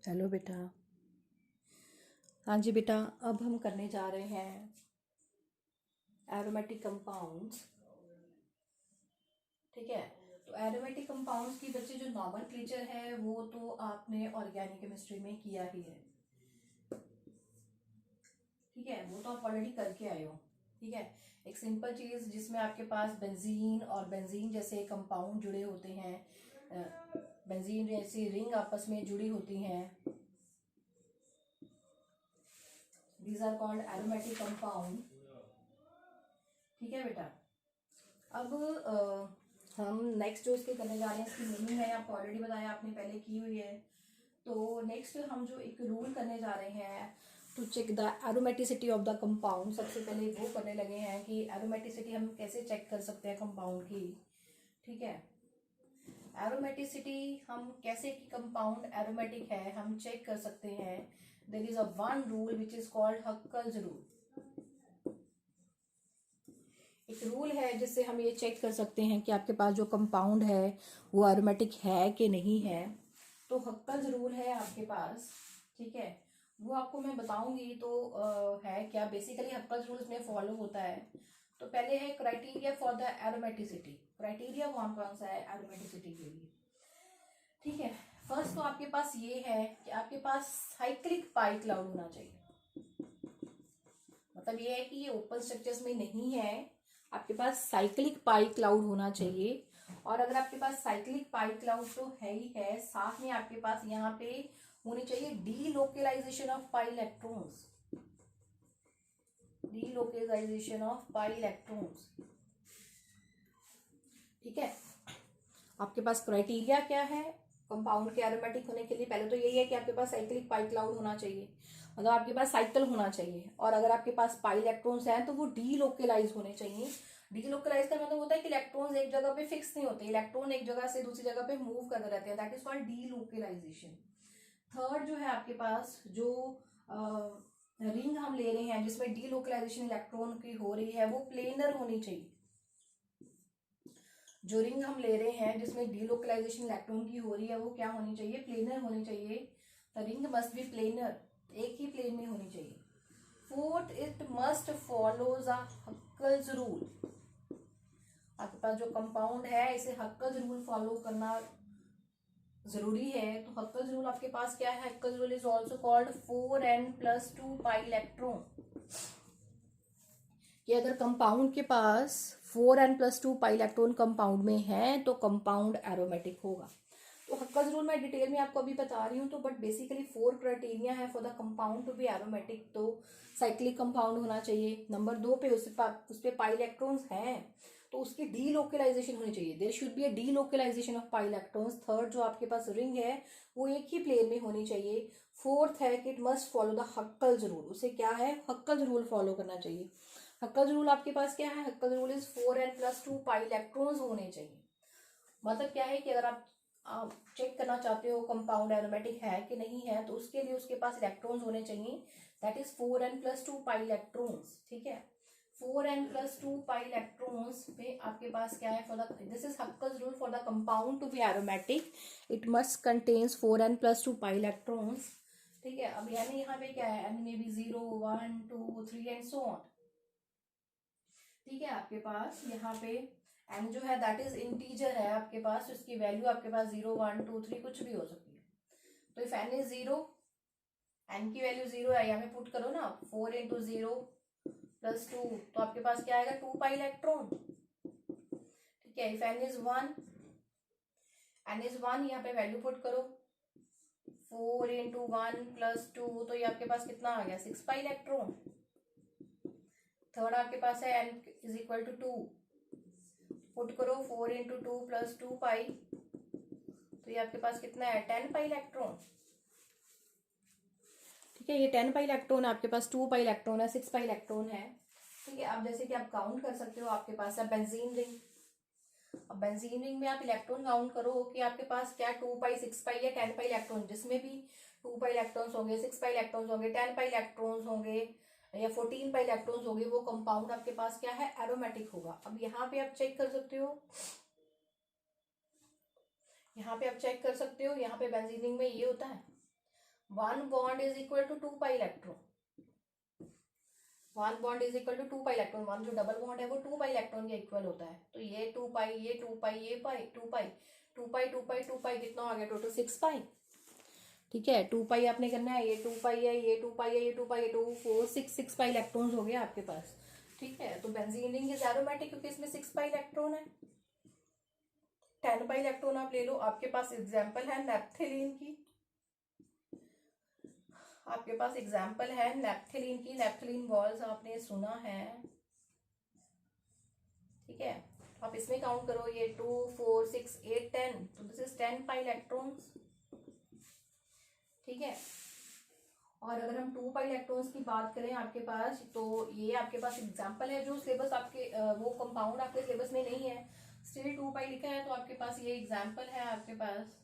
Hello बेटा। हाँ जी बेटा, अब हम करने जा रहे हैं एरोमेटिक कंपाउंड्स। ठीक है, तो एरोमेटिक कंपाउंड्स की बच्चे जो नॉमेनक्लेचर है वो तो आपने ऑर्गेनिक केमिस्ट्री में किया ही है। ठीक है, वो तो आप ऑलरेडी करके आए हो। ठीक है, एक सिंपल चीज जिसमें आपके पास बेंजीन और बेंजीन जैसे कंपाउंड जुड़े होते हैं, बेंजीन जैसी रिंग आपस में जुड़ी होती हैं, these are called aromatic compound. ठीक है बेटा, अब हम नेक्स्ट जो इसके करने जा रहे हैं, इसकी मीनिंग है आपको ऑलरेडी बताया, आपने पहले की हुई है। तो नेक्स्ट हम जो एक रूल करने जा रहे हैं to check the aromaticity of the compound, सबसे पहले वो करने लगे हैं कि एरोमेटिसिटी हम कैसे चेक कर सकते हैं कंपाउंड की। ठीक है, एरोमेटिसिटी हम कैसे कि कंपाउंड एरोमेटिक है हम चेक कर सकते हैं। There is a one rule which is called Huckel's rule. एक रूल है जिससे हम ये चेक कर सकते हैं कि आपके पास जो कंपाउंड है वो एरोमेटिक है कि नहीं है। तो हक्कल्स रूल है आपके पास। ठीक है, वो आपको मैं बताऊंगी। तो है क्या, बेसिकली हक्कल्स रूल्स में फॉलो होता है। तो पहले है criteria for the aromaticity. Criteria कौन कौन सा है एरोमेटिसिटी के लिए? ठीक है, फर्स्ट तो आपके पास ये है कि आपके पास साइक्लिक पाई क्लाउड होना चाहिए। मतलब ये है कि ये ओपन स्ट्रक्चर्स में नहीं है, आपके पास साइक्लिक पाई क्लाउड होना चाहिए। और अगर आपके पास साइक्लिक पाई क्लाउड तो है ही है, साथ में आपके पास यहाँ पे होनी चाहिए delocalisation of pi electrons. Delocalisation of pi electrons. ठीक है, आपके पास क्राइटेरिया क्या है कंपाउंड के एरोमेटिक होने के लिए? पहले तो यही है कि आपके पास साइक्लिक पाई क्लाउड होना चाहिए, मतलब आपके पास साइकिल होना चाहिए। और अगर आपके पास पाई इलेक्ट्रॉन्स हैं तो वो डीलोकेलाइज होने चाहिए। डीलोकेलाइज का मतलब होता है कि इलेक्ट्रॉन्स एक जगह पे फिक्स नहीं होते, इलेक्ट्रॉन एक जगह से दूसरी जगह पे मूव करते रहते हैं, that is called delocalisation. Third जो है आपके पास जो रिंग हम ले रहे हैं जिसमें डीलोकेलाइजेशन इलेक्ट्रॉन की हो रही है वो प्लेनर होनी चाहिए। जो रिंग हम ले रहे हैं जिसमें डीलोकलाइजेशन इलेक्ट्रॉन की हो रही है वो क्या होनी चाहिए? प्लेनर होनी चाहिए। The ring must be planar, एक ही प्लेन में होनी चाहिए। Fourth, it must follows a Huckel's rule. आपके पास जो कंपाउंड है इसे हक्कल्स रूल फॉलो करना जरूरी है। तो हक्कल्स रूल आपके पास क्या है? Huckel's rule is also called 4n+2 pi electron. कि अगर कंपाउंड के पास 4n+2 पाई इलेक्ट्रॉन कंपाउंड में है तो कंपाउंड एरोमेटिक होगा। तो हक्कल्स रूल मैं डिटेल में आपको अभी बता रही हूँ, तो बट बेसिकली 4 क्राइटेरिया है for the compound to be aromatic. तो साइक्लिक कंपाउंड होना चाहिए, नंबर 2 पे उस पे पाई इलेक्ट्रॉन्स हैं तो उसकी डीलोकेलाइजेशन होनी चाहिए, there should be a delocalization of pi electrons. Third, जो आपके पास रिंग है वो एक ही प्लेन में होनी चाहिए। फोर्थ है कि it must follow the Huckel's rule, उसे क्या है? हक्कल्स रूल फॉलो करना चाहिए। हक्कल्स रूल आपके पास क्या है? Huckel's rule is 4n+2 pi electrons होने चाहिए। मतलब क्या है कि अगर आप चेक करना चाहते हो कंपाउंड एरोमेटिक है कि नहीं है तो उसके लिए उसके पास इलेक्ट्रॉन्स होने चाहिए, that is 4n+2 pi electrons. ठीक है, 4n+2 पाई इलेक्ट्रॉन्स में आपके पास क्या है? For the this is Huckel's rule for the compound to be aromatic, it must contains 4n+2 pi electrons. ठीक है, अब यानी यहाँ पे क्या है? n में भी 0 1 2 3 एंड सो ऑन। ठीक है, आपके पास यहाँ पे एन जो है दैट इज इंटीजर है आपके पास, तो इसकी वैल्यू आपके पास 0 1 2 3 कुछ भी हो सकती है। तो इफ एन इज 0, एन की वैल्यू 0 है, यहाँ पे पुट करो ना 4 × 0 + 2, तो आपके पास क्या आएगा? 2 पाई इलेक्ट्रॉन। ठीक है, if n is 1, n is 1 यहाँ पे वैल्यू पुट करो 4 × 1 + 2, तो ये आपके पास कितना आ गया? 6 पाई इलेक्ट्रॉन। थर्ड आपके पास है n is equal to 2, put करो 4 × 2 + 2 पाई, तो ये आपके पास कितना है? 10 पाई इलेक्ट्रॉन। ठीक है, ये 10 पाई इलेक्ट्रॉन है आपके पास, 2 पाई इलेक्ट्रॉन है, 6 पाई इलेक्ट्रॉन है। ठीक है, अब जैसे कि आप काउंट कर सकते हो, आपके पास है बेंजीन रिंग। अब बेंजीन रिंग में आप इलेक्ट्रॉन काउंट करो कि आपके पास क्या 2 पाई 6 पाई या 10 पाई इलेक्ट्रॉन, जिसमें भी 2 पाई इलेक्ट्रॉन्स होंगे, 6 पाई इलेक्ट्रॉन्स होंगे, 10 पाई इलेक्ट्रॉन्स होंगे या 14 पाई इलेक्ट्रॉन्स होंगे, वो कंपाउंड आपके पास क्या है? एरोमेटिक होगा। अब यहाँ पे आप चेक कर सकते हो, यहाँ पे आप चेक कर सकते हो, यहाँ पे बेंजीन रिंग में ये होता है। One bond is equal to 2 pi electron, one bond is equal to 2 pi electron, one जो डबल बॉन्ड है वो 2 पाई इलेक्ट्रॉन के इक्वल होता है। तो ये 2 पाई, ये 2 पाई, ये पाई, 2 पाई, 2 पाई, 2 पाई, 2 पाई, कितना हो गया टोटल 6 पाई। ठीक है, 2 पाई आपने करना है, ये 2 पाई है, ये 2 पाई है, ये 2 पाई है, 2 4 6 6 पाई इलेक्ट्रॉन्स हो गए आपके पास। ठीक है, तो बेंजीन रिंग इज एरोमेटिक क्योंकि इसमें 6 पाई इलेक्ट्रॉन है। 10 पाई इलेक्ट्रॉन आप ले लो। आपके पास एग्जाम्पल है नेप्थेलीन की, आपके पास एग्जाम्पल है नेप्थेलीन की, नेप्थेलीन वॉल्स आपने सुना है। ठीक है, आप इसमें काउंट करो, ये 2 4 6 8 10, तो दिस इज 10 पाई इलेक्ट्रॉन्स। ठीक है, और अगर हम 2 पाई इलेक्ट्रॉन्स की बात करें आपके पास, तो ये आपके पास एग्जाम्पल है जो सिलेबस आपके वो कंपाउंड आपके सिलेबस में नहीं है, स्टिल 2 पाई लिखा है, तो आपके पास ये एग्जाम्पल है आपके पास।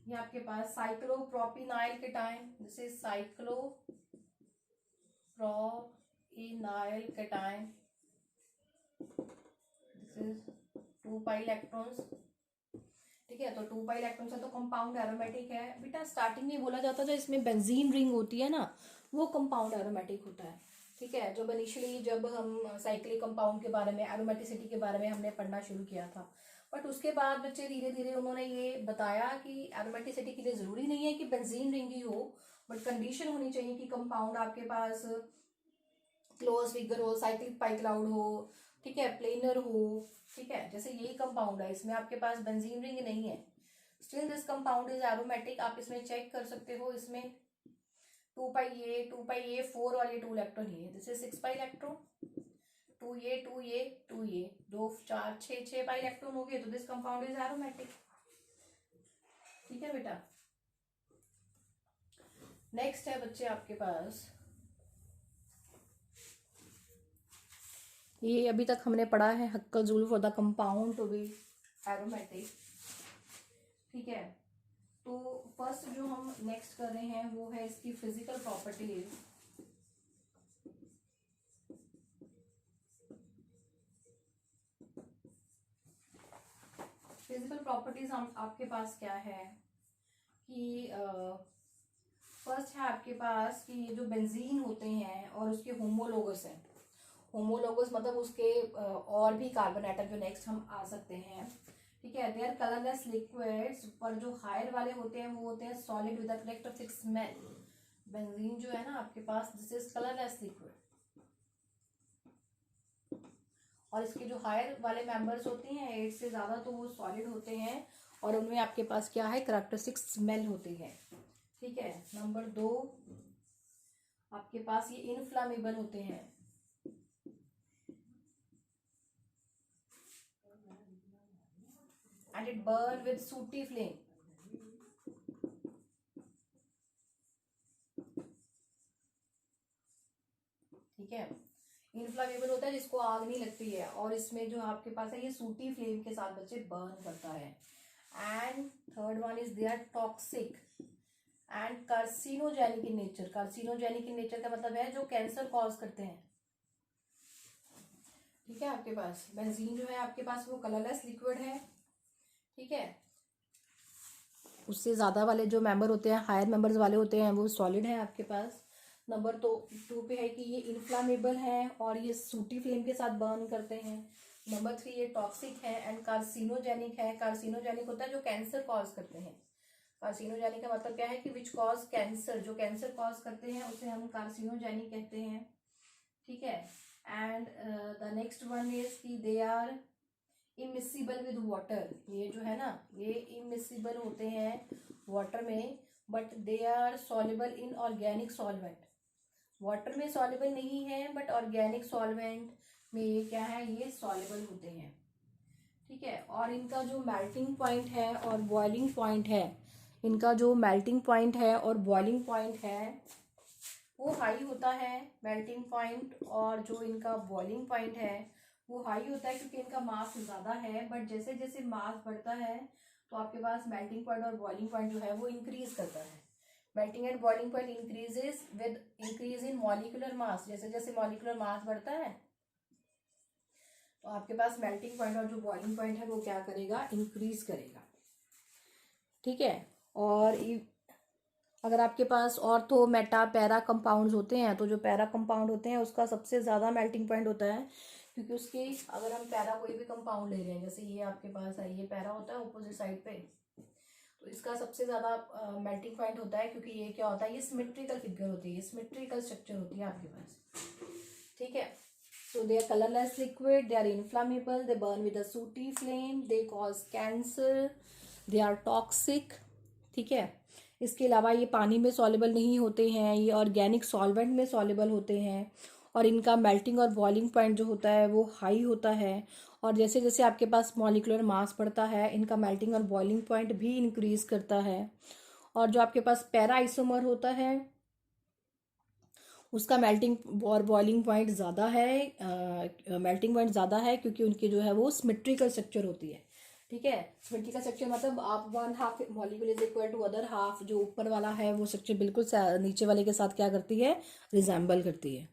ये आपके पास cyclopropenyl cation, this is cyclopropenyl cation, this is 2 pi electrons. ठीक है, तो 2 पाई इलेक्ट्रॉन्स है तो कंपाउंड एरोमेटिक है। बेटा स्टार्टिंग में बोला जाता था इसमें बेंजीन रिंग होती है ना, वो कंपाउंड एरोमेटिक होता है। ठीक है, जब इनिशियली जब हम साइक्लिक कंपाउंड के बारे में, एरोमेटिसिटी के बारे में हमने पढ़ना शुरू किया था, बट उसके बाद बच्चे धीरे धीरे उन्होंने ये बताया कि एरोमेटिसिटी के लिए जरूरी नहीं है कि बेंजीन रिंग ही हो, बट कंडीशन होनी चाहिए कि कंपाउंड आपके पास क्लोज फिगर हो, साइक्लिक पाई क्लाउड हो, ठीक है, प्लेनर हो। ठीक है, जैसे यही कंपाउंड है, इसमें आपके पास बेंजीन रिंग नहीं है, still this compound is aromatic. आप इसमें चेक कर सकते हो, इसमें 2 पाई ये, 2 पाई ये, 4 और ये 2 इलेक्ट्रॉन, ये दिस इज 6 पाई इलेक्ट्रॉन, 2 ये, 2 ये, 2 ये, 2 4 6 पाई इलेक्ट्रॉन हो गए, तो दिस कंपाउंड इज एरोमेटिक। ठीक है बेटा, नेक्स्ट है बच्चे आपके पास, ये अभी तक हमने पढ़ा है हक्कल-जुल्फ for the compound to be aromatic. ठीक है, तो फर्स्ट जो हम नेक्स्ट कर रहे हैं वो है इसकी फिजिकल प्रॉपर्टीज। फिजिकल प्रॉपर्टीज हम आपके पास क्या है कि फर्स्ट है आपके पास कि ये जो बेंजीन होते हैं और उसके होमोलोगस हैं, होमोलोगस मतलब उसके और भी कार्बन एटम जो नेक्स्ट हम आ सकते हैं। ठीक है, दे आर कलरलेस लिक्विड्स, पर जो हायर वाले होते हैं वो होते हैं solid with the characteristic smell. Benzene जो है ना आपके पास, दिस इज कलरलेस लिक्विड, और इसके जो हायर वाले मेंबर्स होते हैं 8 से ज़्यादा, तो वो सॉलिड होते हैं और उनमें आपके पास क्या है, करेक्टरिस्टिक स्मेल होती है। ठीक है, नंबर 2 आपके पास ये इनफ्लामेबल होते हैं, and it burn with sooty flame। ठीक है, इनफ्लामेबल होता है जिसको आग नहीं लगती है, और इसमें जो आपके पास है ये सूटी फ्लेम के साथ बच्चे बर्न करता है। And third one is they are toxic and carcinogenic in nature. Carcinogenic in nature का मतलब है जो कैंसर कॉज करते हैं। ठीक है, आपके पास बेंजीन जो है आपके पास वो कलरलेस लिक्विड है। ठीक है, उससे ज़्यादा वाले जो मेंबर होते हैं, हायर मेंबर्स वाले होते हैं, वो सॉलिड है आपके पास। नंबर तो 2 पे है कि ये इन्फ्लामेबल है और ये सूटी फ्लेम के साथ बर्न करते हैं। नंबर 3 ये टॉक्सिक है एंड कार्सिनोजेनिक है। कार्सिनोजेनिक होता है जो कैंसर कॉज करते हैं। कार्सिनोजेनिक का मतलब क्या है कि विच कॉज कैंसर, जो कैंसर कॉज करते हैं उसे हम कार्सिनोजेनिक कहते हैं। ठीक है, and the next one is कि they are immiscible with water. ये जो है ना ये इमिसिबल होते हैं वाटर में, but they are soluble in organic solvent. Water में सॉल्युबल नहीं है बट ऑर्गेनिक सॉल्वेंट में ये क्या है, ये सॉल्युबल होते हैं। ठीक है, और इनका जो मेल्टिंग पॉइंट है और बॉइलिंग पॉइंट है, इनका जो मेल्टिंग पॉइंट है और बॉइलिंग पॉइंट है वो हाई होता है। मेल्टिंग पॉइंट और जो इनका बॉइलिंग पॉइंट है वो हाई होता है क्योंकि इनका मास ज़्यादा है, बट जैसे जैसे मास बढ़ता है तो आपके पास मेल्टिंग पॉइंट और बॉइलिंग पॉइंट जो है वो इंक्रीज करता है। Melting and boiling point increases with increase in molecular mass. जैसे जैसे मॉलिक्यूलर मास बढ़ता है तो आपके पास मेल्टिंग पॉइंट और जो बॉइलिंग पॉइंट है वो क्या करेगा, इंक्रीज करेगा। ठीक है। और अगर आपके पास ऑर्थो मेटा पैरा कंपाउंड्स होते हैं तो जो पैरा कंपाउंड होते हैं उसका सबसे ज़्यादा मेल्टिंग पॉइंट होता है, क्योंकि उसके अगर हम पैरा कोई भी कंपाउंड ले रहे हैं, जैसे ये आपके पास है, ये पैरा होता है ऑपोजिट साइड पे, तो इसका सबसे ज़्यादा मेल्टिंग पॉइंट होता है, क्योंकि ये क्या होता है, ये सिमेट्रिकल फिगर होती है, ये सिमेट्रिकल स्ट्रक्चर होती है आपके पास, ठीक है। So they are colorless liquid, they are inflammable, they burn with a sooty flame, they cause cancer, they are toxic, ठीक है। इसके अलावा ये पानी में सॉल्युबल नहीं होते हैं, ये ऑर्गेनिक सॉल्वेंट में सॉल्युबल होते हैं, और इनका मेल्टिंग और बॉइलिंग पॉइंट जो होता है वो हाई होता है, और जैसे जैसे आपके पास मॉलिक्यूलर मास बढ़ता है इनका मेल्टिंग और बॉइलिंग पॉइंट भी इंक्रीज करता है। और जो आपके पास पैरा आइसोमर होता है उसका मेल्टिंग और बॉइलिंग पॉइंट ज़्यादा है, मेल्टिंग पॉइंट ज़्यादा है, क्योंकि उनकी जो है वो सिमेट्रिकल स्ट्रक्चर होती है, ठीक है। सिमेट्रिकल स्ट्रक्चर मतलब आप one half molecule is equal to other half, जो ऊपर वाला है वो स्ट्रक्चर बिल्कुल नीचे वाले के साथ क्या करती है, रिजेंबल करती है।